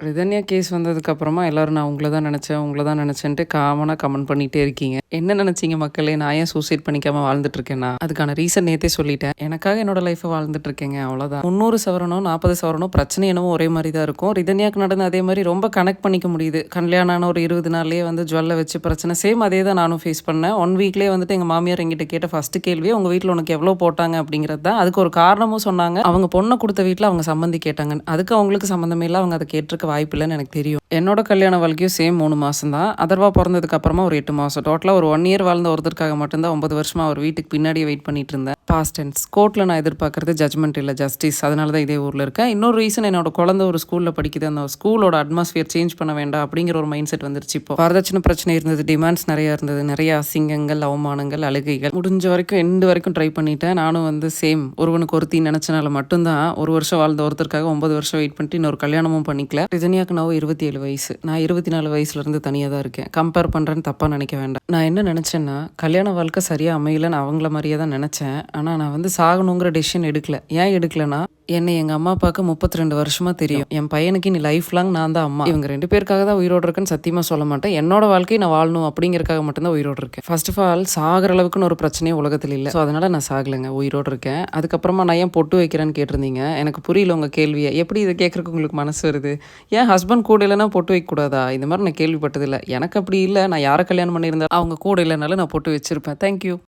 Rithanya case வந்ததுக்கப்புறமா எல்லாரும் நான் உங்கள தான் நெனச்சேன், உங்கள தான் நெனச்சேன்ட்டு காமனா கமெண்ட் பண்ணிட்டே இருக்கீங்க. என்ன நெனச்சீங்க மக்களே? நான் ஏன் சூசைட் பண்ணிக்காம வாழ்ந்துட்டு இருக்கேன்னா, அதுக்கான ரீசன் நேத்தே சொல்லிட்டேன். எனக்காக என்னோட லைஃப வாழ்ந்துட்டு இருக்கேங்க அவ்வளோதான். 300 சவரனோ, 40 சவரனோ பிரச்சனை என்னவோ ஒரே மாரி தான் இருக்கும். ரிதன்யாக்கு நடந்த அதே மாரி ரொம்ப கனெக்ட் பண்ணிக்க முடியுது. கல்யாணம் ஆன ஒரு 20 நாள்லயே வந்து ஜுவல்ல வச்சு பிரச்சனை. சேம் அதே தான் நானும் ஃபேஸ் பண்ணேன். 1 வீக்லயே வந்துட்டு எங்க மாமியார் என்கிட்ட கேட்ட ஃபர்ஸ்ட் கேள்வியே, "உங்க வீட்ல உனக்கு எவ்வளோ போட்டாங்க?" அப்படிங்கிறது தான். அதுக்கு ஒரு காரணமும் சொன்னாங்க. அவங்க பொண்ண குடுத்த வீட்ல அவங்க சம்மந்தி கேட்டாங்க. அதுக்கு அவங்களுக்கு சம்மந்தமே இல்ல. அவங்க அத கேட்டிருக்க வாய்ப்பில்லன்னு எனக்கு தெரியும். என்னோட கல்யாண வாழ்க்கையும் சேம் 3 மாசம் தான். அதர்வா பொறந்ததுக்கு அப்புறமா ஒரு 8 மாசம். டோட்டலா ஒரு 1 இயர் வாழ்ந்த ஒருத்தருக்காக மட்டும் தான் 9 வருஷமா அவர் வீட்டுக்கு பின்னாடியே வெயிட் பண்ணிட்டு இருந்தேன். Past tense. கோர்ட்ல நான் எதிர்பார்க்கறது ஜட்ஜ்மெண்ட் இல்ல, ஜஸ்டிஸ். அதனால தான் இதே ஊர்ல இருக்கேன். இன்னொரு ரீசன் என்னோட குழந்தை ஒரு ஸ்கூல்ல படிக்குது. அந்த ஸ்கூலோட அட்மாஸ்பியர் சேஞ்ச் பண்ண வேண்டாம் அப்படிங்கிற ஒரு மைண்ட் செட் வந்துருச்சு இப்போ. வரதட்சணை பிரச்சனை இருந்தது, டிமாண்ட்ஸ் நிறைய இருந்தது, நிறைய அசிங்கங்கள், அவமானங்கள், அழுகைகள். முடிஞ்ச வரைக்கும் எண்டு வரைக்கும் ட்ரை பண்ணிட்டேன். நானும் வந்து சேம் ஒருவனுக்கு ஒருத்தி நினைச்சனால மட்டும்தான் 1 வருஷம் வாழ்ந்த ஒருத்தருக்காக 9 வருஷம் வெயிட் பண்ணிட்டு இன்னொரு கல்யாணமும் பண்ணிக்கல. ரிதன்யாக்கு நான் 27 வயசு. நான் 24 வயசுல இருந்து தனியாக தான் இருக்கேன். கம்பேர் பண்றேன்னு தப்பா நினைக்க வேண்டாம். நான் என்ன நினைச்சேன்னா, கல்யாண வாழ்க்கை சரியா அமையலன்னு அவங்கள மாதிரியே தான் நினைச்சேன். ஆனா நான் வந்து சாகணுங்கிற டெசிஷன் எடுக்கல. ஏன் எடுக்கலன்னா, என்னை எங்க அம்மா அப்பாவுக்கு 32 வருஷமா தெரியும். என் பையனுக்கு இனி லைஃப் லாங் நான் தான் அம்மா. இவங்க 2 பேருக்காக தான் உயிரோடு இருக்கேன்னு சத்தியமா சொல்ல மாட்டேன். என்னோட வாழ்க்கையை நான் வாழணும் அப்படிங்கறக்காக மட்டும்தான் உயிரோடு இருக்கேன். ஃபர்ஸ்ட் ஆஃப் ஆல் சாகிற அளவுக்குன்னு ஒரு பிரச்சனையே உலகத்தில் இல்லை. ஸோ அதனால நான் சாகலைங்க, உயிரோடு இருக்கேன். அதுக்கப்புறமா நான் ஏன் பொட்டு வைக்கிறேன்னு கேட்டிருந்தீங்க. எனக்கு புரியல உங்க கேள்வியை. எப்படி இதை கேட்கறதுக்கு உங்களுக்கு மனசு வருது? ஏன் ஹஸ்பண்ட் கூட இல்லைன்னா பொட்டு வைக்கக்கூடாதா? இந்த மாதிரி நான் கேள்விப்பட்டதில்லை. எனக்கு அப்படி இல்லை. நான் யாரை கல்யாணம் பண்ணியிருந்தேன் அவங்க கூட இல்லைனாலும் நான் பொட்டு வச்சிருப்பேன். தேங்க்யூ.